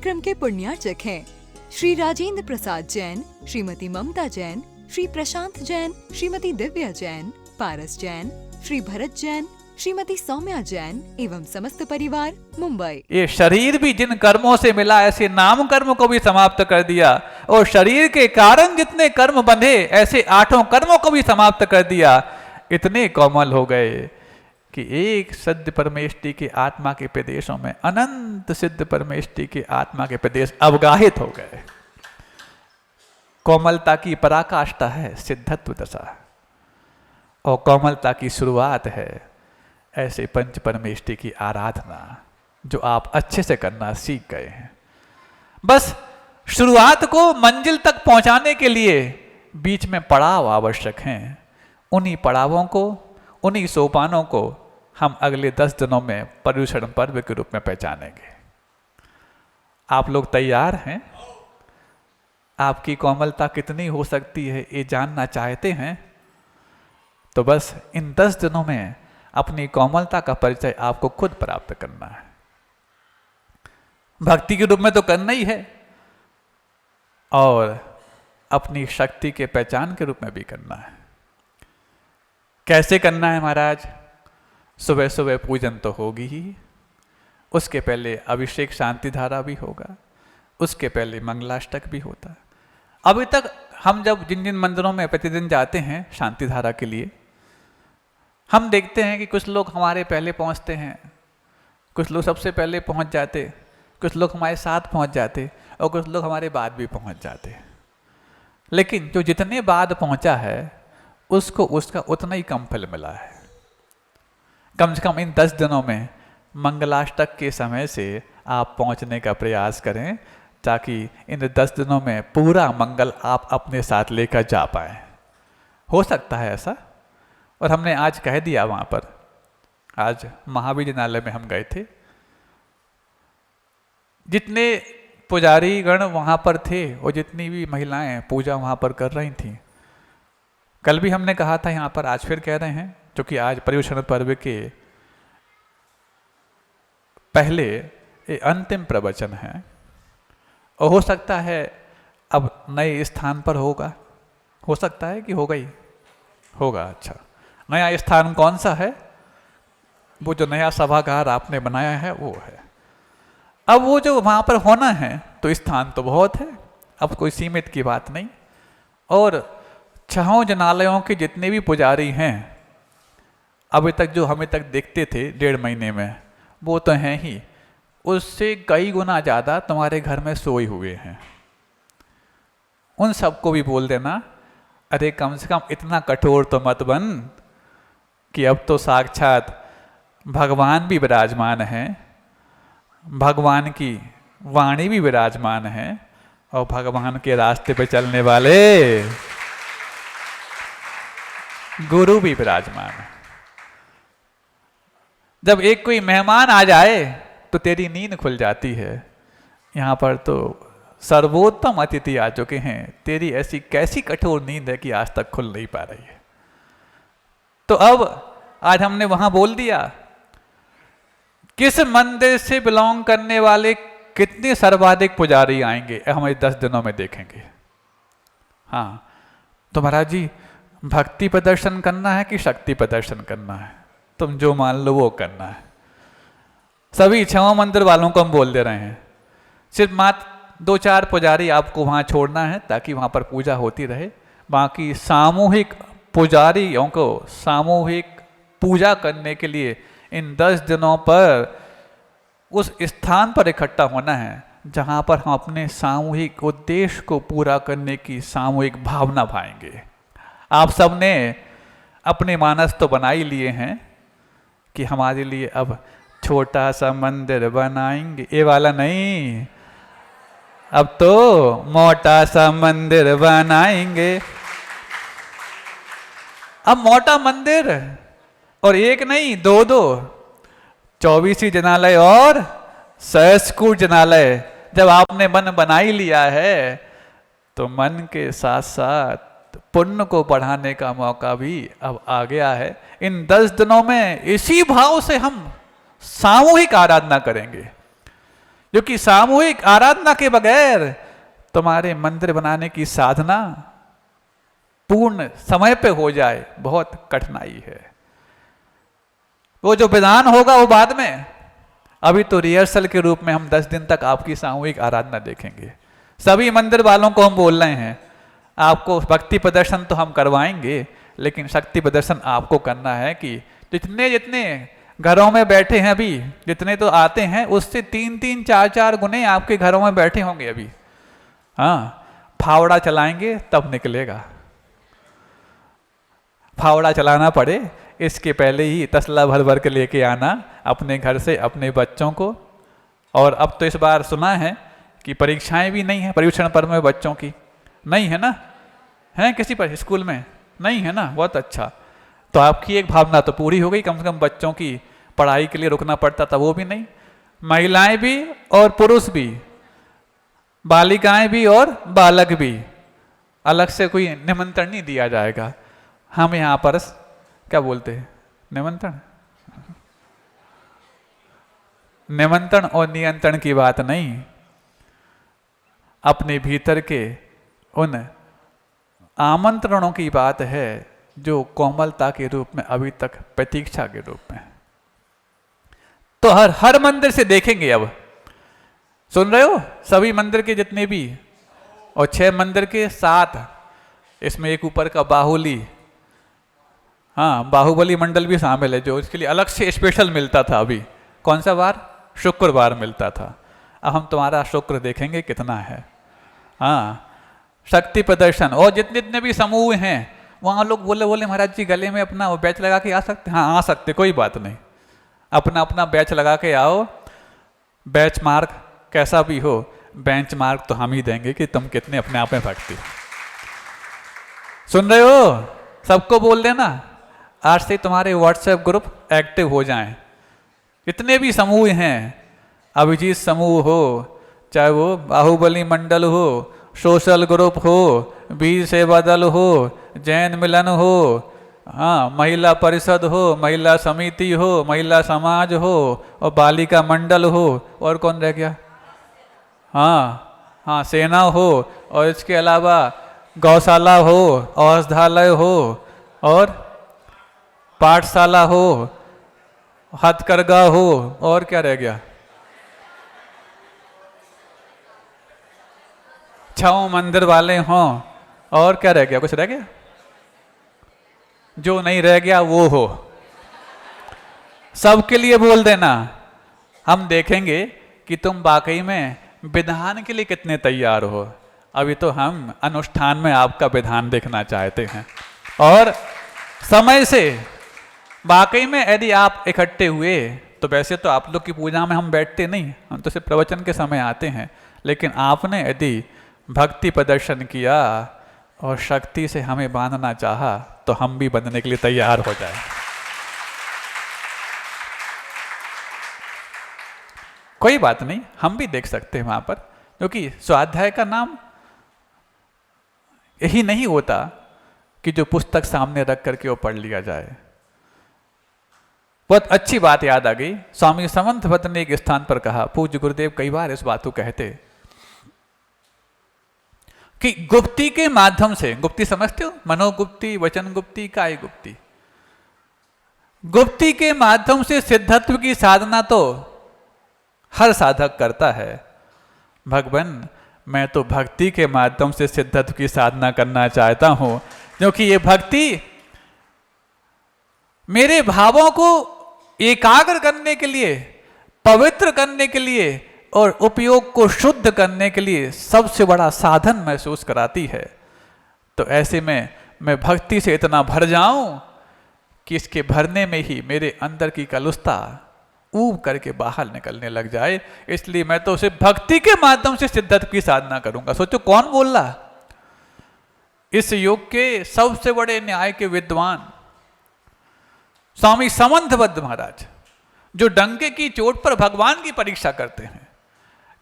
कार्यक्रम के पुण्यार्चक हैं श्री राजेंद्र प्रसाद जैन, श्रीमती ममता जैन, श्री प्रशांत जैन, श्रीमती दिव्या जैन, पारस जैन, श्री भरत जैन, श्रीमती सौम्या जैन एवं समस्त परिवार, मुंबई। ये शरीर भी जिन कर्मों से मिला, ऐसे नाम कर्म को भी समाप्त कर दिया, और शरीर के कारण जितने कर्म बंधे, ऐसे 8 कर्मों को भी समाप्त कर दिया। इतने कोमल हो गए कि एक सिद्ध परमेष्टि के आत्मा के प्रदेशों में अनंत सिद्ध परमेष्टि के आत्मा के प्रदेश अवगाहित हो गए। कोमलता की पराकाष्ठा है सिद्धत्व दशा, और कोमलता की शुरुआत है ऐसे पंच परमेष्टि की आराधना, जो आप अच्छे से करना सीख गए हैं। बस शुरुआत को मंजिल तक पहुंचाने के लिए बीच में पड़ाव आवश्यक हैं। उन्हीं पड़ावों को, उन्हीं सोपानों को हम अगले 10 दिनों में पर्युषण पर्व के रूप में पहचानेंगे। आप लोग तैयार हैं? आपकी कोमलता कितनी हो सकती है ये जानना चाहते हैं? तो बस इन 10 दिनों में अपनी कोमलता का परिचय आपको खुद प्राप्त करना है। भक्ति के रूप में तो करना ही है, और अपनी शक्ति के पहचान के रूप में भी करना है। कैसे करना है महाराज? सुबह सुबह पूजन तो होगी ही, उसके पहले अभिषेक शांति धारा भी होगा, उसके पहले मंगलाष्टक भी होता है। अभी तक हम जब जिन जिन मंदिरों में प्रतिदिन जाते हैं शांति धारा के लिए, हम देखते हैं कि कुछ लोग हमारे पहले पहुंचते हैं, कुछ लोग सबसे पहले पहुंच जाते, कुछ लोग हमारे साथ पहुंच जाते, और कुछ लोग हमारे बाद भी पहुंच जाते। लेकिन जो जितने बाद पहुंचा है उसको उसका उतना ही कम फल मिला है। कम से कम इन 10 दिनों में मंगलाष्टक के समय से आप पहुंचने का प्रयास करें, ताकि इन 10 दिनों में पूरा मंगल आप अपने साथ लेकर जा पाए। हो सकता है ऐसा, और हमने आज कह दिया वहाँ पर। आज महावीर जिनालय में हम गए थे, जितने पुजारी गण वहाँ पर थे और जितनी भी महिलाएं पूजा वहाँ पर कर रही थीं, कल भी हमने कहा था यहाँ पर, आज फिर कह रहे हैं, क्योंकि आज पर्युषण पर्व के पहले ये अंतिम प्रवचन है, और हो सकता है अब नए स्थान पर होगा। हो सकता है कि हो गई होगा। अच्छा, नया स्थान कौन सा है? वो जो नया सभागार आपने बनाया है वो है। अब वो जो वहाँ पर होना है, तो स्थान तो बहुत है, अब कोई सीमित की बात नहीं। और 6 जनालयों के जितने भी पुजारी हैं अभी तक, जो हमें तक देखते थे 1.5 महीने में, वो तो हैं ही, उससे कई गुना ज़्यादा तुम्हारे घर में सोए हुए हैं। उन सबको भी बोल देना, अरे कम से कम इतना कठोर तो मत बन कि अब तो साक्षात भगवान भी विराजमान हैं, भगवान की वाणी भी विराजमान है, और भगवान के रास्ते पे चलने वाले गुरु भी विराजमान है। जब एक कोई मेहमान आ जाए तो तेरी नींद खुल जाती है। यहाँ पर तो सर्वोत्तम अतिथि आ चुके हैं, तेरी ऐसी कैसी कठोर नींद है कि आज तक खुल नहीं पा रही है। तो अब आज हमने वहां बोल दिया, किस मंदिर से बिलोंग करने वाले कितने सर्वाधिक पुजारी आएंगे हम इस 10 दिनों में देखेंगे। हाँ, तो महाराज जी भक्ति प्रदर्शन करना है कि शक्ति प्रदर्शन करना है? तुम जो मान लो वो करना है। सभी 6 मंदिर वालों को हम बोल दे रहे हैं, सिर्फ मात्र 2-4 पुजारी आपको वहाँ छोड़ना है ताकि वहाँ पर पूजा होती रहे। बाकी सामूहिक पुजारियों को सामूहिक पूजा करने के लिए इन 10 दिनों पर उस स्थान पर इकट्ठा होना है जहाँ पर हम अपने सामूहिक उद्देश्य को पूरा करने की सामूहिक भावना भाएंगे। आप सबने अपने मानस तो बना ही लिए हैं कि हमारे लिए अब छोटा सा मंदिर बनाएंगे, ये वाला नहीं, अब तो मोटा सा मंदिर बनाएंगे। अब मोटा मंदिर और एक नहीं 2-2, 24 जनालय और सहस्कूट जनालय। जब आपने मन बना ही लिया है तो मन के साथ साथ पुण्य को बढ़ाने का मौका भी अब आ गया है। इन 10 दिनों में इसी भाव से हम सामूहिक आराधना करेंगे, जो कि सामूहिक आराधना के बगैर तुम्हारे मंदिर बनाने की साधना पूर्ण समय पे हो जाए, बहुत कठिनाई है। वो जो विधान होगा वो बाद में, अभी तो रिहर्सल के रूप में हम 10 दिन तक आपकी सामूहिक आराधना देखेंगे। सभी मंदिर वालों को हम बोल रहे हैं, आपको भक्ति प्रदर्शन तो हम करवाएंगे, लेकिन शक्ति प्रदर्शन आपको करना है कि जितने जितने घरों में बैठे हैं अभी, जितने तो आते हैं उससे 3-3, 4-4 गुने आपके घरों में बैठे होंगे अभी। हाँ, फावड़ा चलाएंगे तब निकलेगा। फावड़ा चलाना पड़े इसके पहले ही तसला भर भर के लेके आना अपने घर से अपने बच्चों को। और अब तो इस बार सुना है कि परीक्षाएं भी नहीं है, परीक्षण पर्व में बच्चों की नहीं है ना, है किसी पर स्कूल में नहीं है ना, बहुत अच्छा। तो आपकी एक भावना तो पूरी हो गई, कम से कम बच्चों की पढ़ाई के लिए रुकना पड़ता था वो भी नहीं। महिलाएं भी और पुरुष भी, बालिकाएं भी और बालक भी, अलग से कोई निमंत्रण नहीं दिया जाएगा। हम यहाँ पर क्या बोलते हैं, निमंत्रण, निमंत्रण और नियंत्रण की बात नहीं, अपने भीतर के उन आमंत्रणों की बात है जो कोमलता के रूप में अभी तक प्रतीक्षा के रूप में। तो हर मंदिर से देखेंगे। अब सुन रहे हो, सभी मंदिर के जितने भी, और 6 मंदिर के 7, इसमें एक ऊपर का बाहुली, हाँ बाहुबली मंडल भी शामिल है, जो इसके लिए अलग से स्पेशल मिलता था। अभी कौन सा बार, शुक्रवार मिलता था। अब हम तुम्हारा शुक्र देखेंगे कितना है। हाँ, शक्ति प्रदर्शन और जितने जितने भी समूह हैं, वहाँ लोग बोले महाराज जी गले में अपना वो बैच लगा के आ सकते, हाँ आ सकते, कोई बात नहीं, अपना अपना बैच लगा के आओ। बैच मार्क कैसा भी हो, बेंच मार्क तो हम ही देंगे कि तुम कितने अपने आप में भक्ति। सुन रहे हो, सबको बोल देना आज से तुम्हारे व्हाट्सएप ग्रुप एक्टिव हो जाएं। जितने भी समूह हैं, अभिजीत समूह हो, चाहे वो बाहुबली मंडल हो, सोशल ग्रुप हो, वीर सेवा दल हो, जैन मिलन हो, हाँ महिला परिषद हो, महिला समिति हो, महिला समाज हो, और बालिका मंडल हो, और कौन रह गया, हाँ सेना हो, और इसके अलावा गौशाला हो, औषधालय हो, और पाठशाला हो, हथकरघा हो, और क्या रह गया, 6 मंदिर वाले हों, और क्या रह गया, कुछ रह गया, जो नहीं रह गया वो हो। सबके लिए बोल देना, हम देखेंगे कि तुम वाकई में विधान के लिए कितने तैयार हो। अभी तो हम अनुष्ठान में आपका विधान देखना चाहते हैं। और समय से वाकई में यदि आप इकट्ठे हुए, तो वैसे तो आप लोग की पूजा में हम बैठते नहीं, हम तो सिर्फ प्रवचन के समय आते हैं, लेकिन आपने यदि भक्ति प्रदर्शन किया और शक्ति से हमें बांधना चाहा, तो हम भी बंधने के लिए तैयार हो जाए। कोई बात नहीं, हम भी देख सकते हैं वहां पर, क्योंकि स्वाध्याय का नाम यही नहीं होता कि जो पुस्तक सामने रख करके वो पढ़ लिया जाए। बहुत अच्छी बात याद आ गई, स्वामी समंत भट्ट ने एक स्थान पर कहा, पूज्य गुरुदेव कई बार इस बात को कहते कि गुप्ती के माध्यम से, गुप्ती समझते हो, मनोगुप्ती, वचन गुप्ती, काय गुप्ती, गुप्ती के माध्यम से सिद्धत्व की साधना तो हर साधक करता है। भगवान, मैं तो भक्ति के माध्यम से सिद्धत्व की साधना करना चाहता हूं, क्योंकि ये भक्ति मेरे भावों को एकाग्र करने के लिए, पवित्र करने के लिए और उपयोग को शुद्ध करने के लिए सबसे बड़ा साधन महसूस कराती है। तो ऐसे में मैं भक्ति से इतना भर जाऊं कि इसके भरने में ही मेरे अंदर की कलुषता ऊब करके बाहर निकलने लग जाए। इसलिए मैं तो उसे भक्ति के माध्यम से सिद्धत्व की साधना करूंगा। सोचो कौन बोल रहा, इस युग के सबसे बड़े न्याय के विद्वान स्वामी समंत भट्ट महाराज, जो डंके की चोट पर भगवान की परीक्षा करते हैं,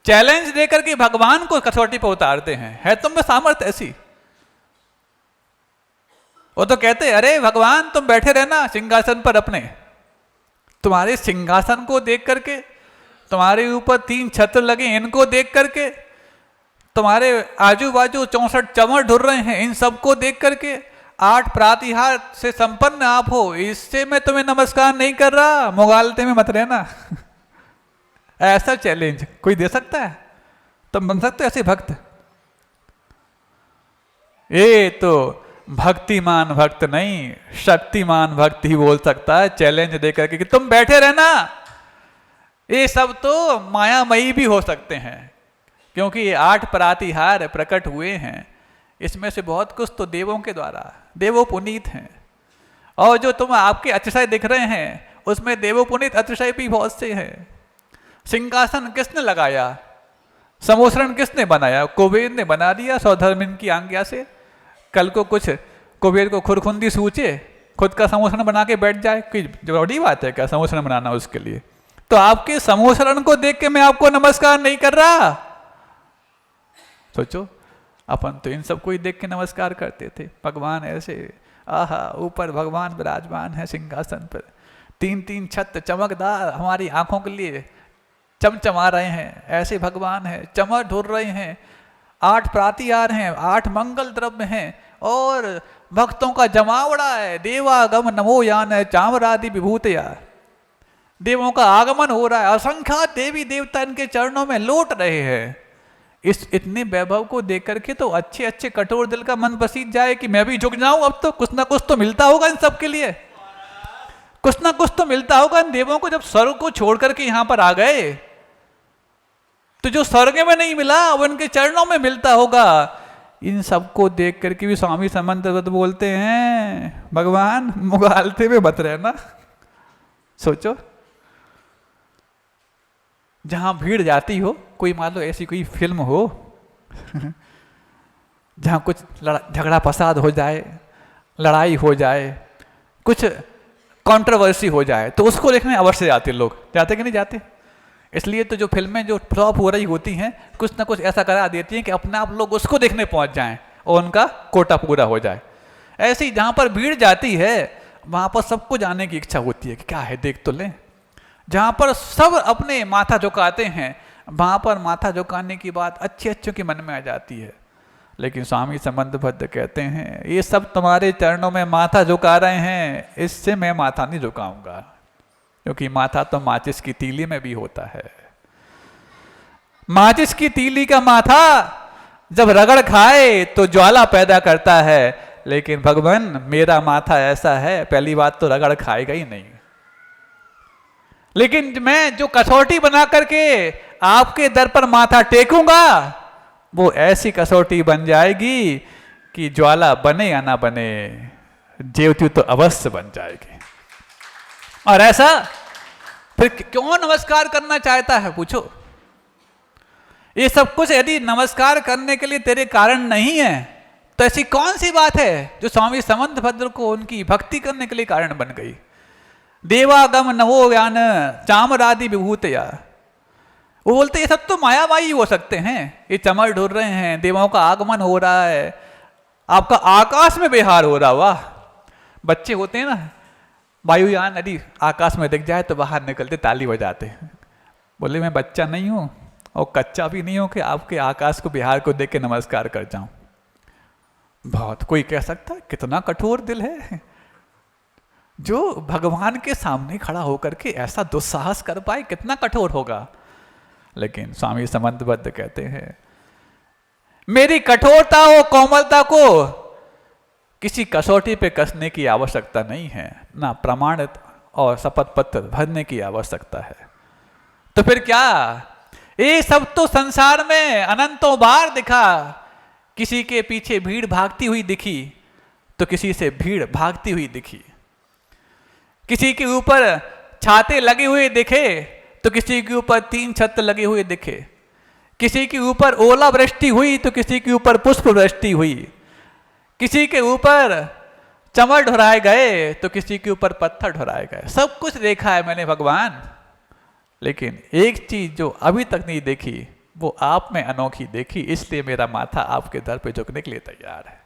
चैलेंज देकर के भगवान को कसौटी पर उतारते हैं। है तुम में सामर्थ्य ऐसी? वो तो कहते अरे भगवान तुम बैठे रहना सिंहासन पर अपने, तुम्हारे सिंहासन को देख करके तुम्हारे ऊपर 3 छत्र लगे, इनको देख करके, तुम्हारे आजू बाजू 64 चमर ढुर रहे हैं, इन सबको देख करके 8 प्रातिहार से संपन्न आप हो, इससे मैं तुम्हें नमस्कार नहीं कर रहा, मुगालते में मत रहना। ऐसा चैलेंज कोई दे सकता है? तुम बन सकते हो ऐसे भक्त? ये तो भक्तिमान भक्त नहीं, शक्तिमान भक्त ही बोल सकता है चैलेंज देकर के कि तुम बैठे रहना। ये सब तो मायामयी भी हो सकते हैं, क्योंकि ये 8 प्रातिहार प्रकट हुए हैं, इसमें से बहुत कुछ तो देवों के द्वारा, देवो पुनीत हैं। और जो तुम आपके अतिशय दिख रहे हैं उसमें देवो पुनीत अतिशय भी बहुत से हैं। सिंहासन किसने लगाया? समोसरण किसने बनाया? कुबेर ने बना दिया स्वधर्मिन की आज्ञा से। कल को कुछ कुबेर को खुरखुंदी सूचे, खुद का समोसरण बना के बैठ जाए, कोई बड़ी बात है क्या समोसरण बनाना उसके लिए? तो आपके समोसरण को देख के मैं आपको नमस्कार नहीं कर रहा। सोचो, अपन तो इन सबको ही देख के नमस्कार करते थे। भगवान ऐसे, आहा, ऊपर भगवान विराजमान है सिंहासन पर, 3 छत्र चमकदार हमारी आंखों के लिए चमचमा रहे हैं, ऐसे भगवान है, चमक ढुर रहे हैं, 8 प्रातिहार हैं, 8 मंगल द्रव्य हैं, और भक्तों का जमावड़ा है। देवागम नमो यान चामरादि विभूतया, देवों का आगमन हो रहा है, असंख्य देवी देवता इनके चरणों में लौट रहे हैं। इस इतने वैभव को देख करके तो अच्छे अच्छे कठोर दिल का मन बसीज जाए कि मैं भी झुक जाऊं। अब तो कुछ ना कुछ तो मिलता होगा इन सब के लिए, कुछ ना कुछ तो मिलता होगा इन देवों को। जब स्वर्ग को छोड़ करके यहां पर आ गए तो जो स्वर्ग में नहीं मिला वो इनके चरणों में मिलता होगा। इन सबको देख करके भी स्वामी समंत बोलते हैं, भगवान मुगालते में मत रहना। सोचो, जहां भीड़ जाती हो, कोई मान लो ऐसी कोई फिल्म हो जहां कुछ झगड़ा फसाद हो जाए, लड़ाई हो जाए, कुछ कंट्रोवर्सी हो जाए, तो उसको देखने अवश्य जाते लोग। जाते कि नहीं जाते? इसलिए तो जो फिल्में जो फ्लॉप हो रही होती हैं, कुछ ना कुछ ऐसा करा देती हैं कि अपने आप लोग उसको देखने पहुंच जाएं और उनका कोटा पूरा हो जाए। ऐसे ही जहां पर भीड़ जाती है वहां पर सबको जाने की इच्छा होती है कि क्या है, देख तो लें। जहां पर सब अपने माथा झुकाते हैं वहां पर माथा झुकाने की बात अच्छे अच्छों के मन में आ जाती है। लेकिन स्वामी समंत भद्र कहते हैं, ये सब तुम्हारे चरणों में माथा झुका रहे हैं, इससे मैं माथा नहीं झुकाऊंगा, क्योंकि माथा तो माचिस की तीली में भी होता है। माचिस की तीली का माथा जब रगड़ खाए तो ज्वाला पैदा करता है, लेकिन भगवान मेरा माथा ऐसा है, पहली बात तो रगड़ खाएगा ही नहीं, लेकिन मैं जो कसौटी बना करके आपके दर पर माथा टेकूंगा वो ऐसी कसौटी बन जाएगी कि ज्वाला बने या ना बने, ज्योति तो अवश्य बन जाएगी। और ऐसा फिर क्यों नमस्कार करना चाहता है, पूछो? ये सब कुछ यदि नमस्कार करने के लिए तेरे कारण नहीं है तो ऐसी कौन सी बात है जो स्वामी समंत भद्र को उनकी भक्ति करने के लिए कारण बन गई? देवागम नवो ज्ञान चामरादि विभूतया, वो बोलते ये सब तो मायावाई हो सकते हैं, ये चमर ढुर रहे हैं, देवों का आगमन हो रहा है, आपका आकाश में विहार हो रहा। वाह, बच्चे होते हैं ना, वायुयान यदि आकाश में दिख जाए तो बाहर निकलते ताली बजाते हैं, बोले मैं बच्चा नहीं हूं और कच्चा भी नहीं हूं कि आपके आकाश को बिहार को देख के नमस्कार कर जाऊं। बहुत कोई कह सकता है कितना कठोर दिल है जो भगवान के सामने खड़ा होकर के ऐसा दुस्साहस कर पाए, कितना कठोर होगा। लेकिन स्वामी समंत भद्र कहते हैं, मेरी कठोरता और कोमलता को किसी कसौटी पे कसने की आवश्यकता नहीं है, ना प्रमाणित और शपथ पत्र भरने की आवश्यकता है। तो फिर क्या, ये सब तो संसार में अनंतों बार दिखा, किसी के पीछे भीड़ भागती हुई दिखी तो किसी से भीड़ भागती हुई दिखी, किसी के ऊपर छाते लगे हुए दिखे तो किसी के ऊपर 3 छत्र लगे हुए दिखे, किसी के ऊपर ओला वृष्टि हुई तो किसी के ऊपर पुष्प वृष्टि हुई, किसी के ऊपर चमर ढुराए गए तो किसी के ऊपर पत्थर ढुराए गए। सब कुछ देखा है मैंने भगवान, लेकिन एक चीज जो अभी तक नहीं देखी वो आप में अनोखी देखी, इसलिए मेरा माथा आपके दर पे झुकने के लिए तैयार है।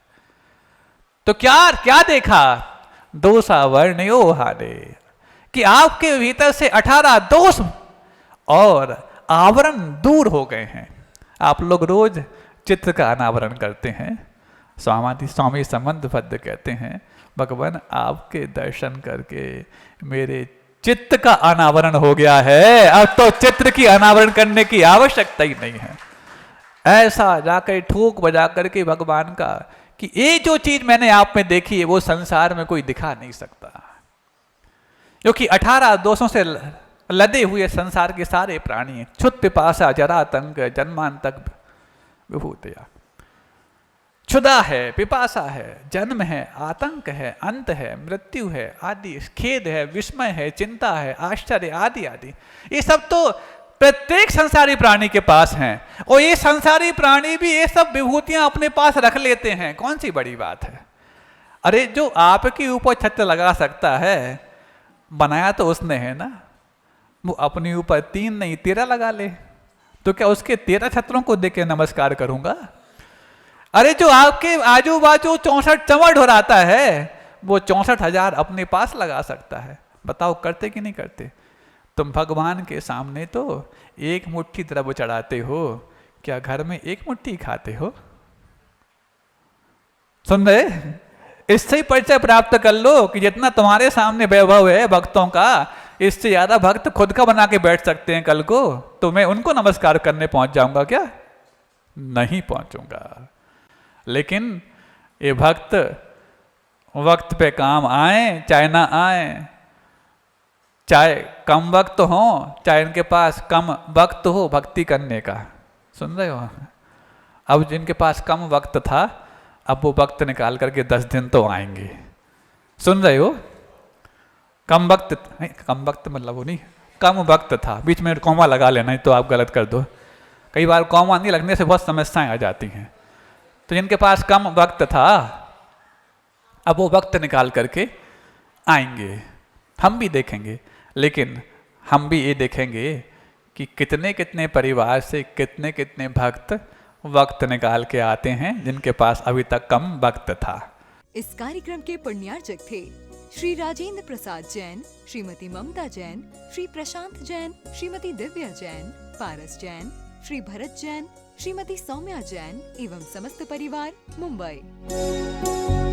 तो क्या क्या देखा? दोषा वर्णयो हाने, कि आपके भीतर से 18 दोष और आवरण दूर हो गए हैं। आप लोग रोज चित्र का अनावरण करते हैं। स्वामी संबंध भद्र कहते हैं, भगवान आपके दर्शन करके मेरे चित्त का अनावरण हो गया है, अब तो चित्र की अनावरण करने की आवश्यकता ही नहीं है। ऐसा जाकर ठोक बजा करके भगवान का कि ये जो चीज मैंने आप में देखी है वो संसार में कोई दिखा नहीं सकता, क्योंकि 18 दोषों से लदे हुए संसार के सारे प्राणी, क्षुत पिपासा जरा तंग जन्मांतक विभूतिया। क्षुधा है, पिपासा है, जन्म है, आतंक है, अंत है, मृत्यु है आदि, खेद है, विस्मय है, चिंता है, आश्चर्य आदि आदि, ये सब तो प्रत्येक संसारी प्राणी के पास हैं। और ये संसारी प्राणी भी ये सब विभूतियां अपने पास रख लेते हैं। कौन सी बड़ी बात है? अरे जो आपके ऊपर छत्र लगा सकता है, बनाया तो उसने है ना, वो अपने ऊपर 3 नहीं 13 लगा ले, तो क्या उसके 13 छत्रों को देख के नमस्कार करूंगा? अरे जो आपके आजू बाजू 64 चमड़ हो रहा है, वो 64,000 अपने पास लगा सकता है। बताओ करते कि नहीं करते? तुम भगवान के सामने तो एक मुट्ठी द्रव्य चढ़ाते हो, क्या घर में एक मुट्ठी खाते हो? सुन रहे? इससे ही परिचय प्राप्त कर लो कि जितना तुम्हारे सामने वैभव है भक्तों का, इससे ज्यादा भक्त खुद का बना के बैठ सकते हैं कल को। तो मैं उनको नमस्कार करने पहुंच जाऊंगा क्या? नहीं पहुंचूंगा। लेकिन ये भक्त वक्त पे काम आए चाहे ना आए, चाहे कम वक्त हो चाहे इनके पास कम वक्त हो भक्ति करने का। सुन रहे हो? अब जिनके पास कम वक्त था, अब वो वक्त निकाल करके 10 दिन तो आएंगे। सुन रहे हो? कम वक्त मतलब वो नहीं, कम वक्त था, बीच में कॉमा लगा लेना, नहीं तो आप गलत कर दो। कई बार कॉमा नहीं लगने से बहुत समस्याएं आ जाती हैं। तो जिनके पास कम वक्त था, अब वो वक्त निकाल करके आएंगे। हम भी देखेंगे, लेकिन हम भी ये देखेंगे कि कितने कितने परिवार से कितने कितने भक्त वक्त निकाल के आते हैं जिनके पास अभी तक कम वक्त था। इस कार्यक्रम के पुण्यार्चक थे श्री राजेंद्र प्रसाद जैन, श्रीमती ममता जैन, श्री प्रशांत जैन, श्रीमती दिव्या जैन, पारस जैन, श्री भरत जैन, श्रीमती सौम्या जैन एवं समस्त परिवार, मुंबई।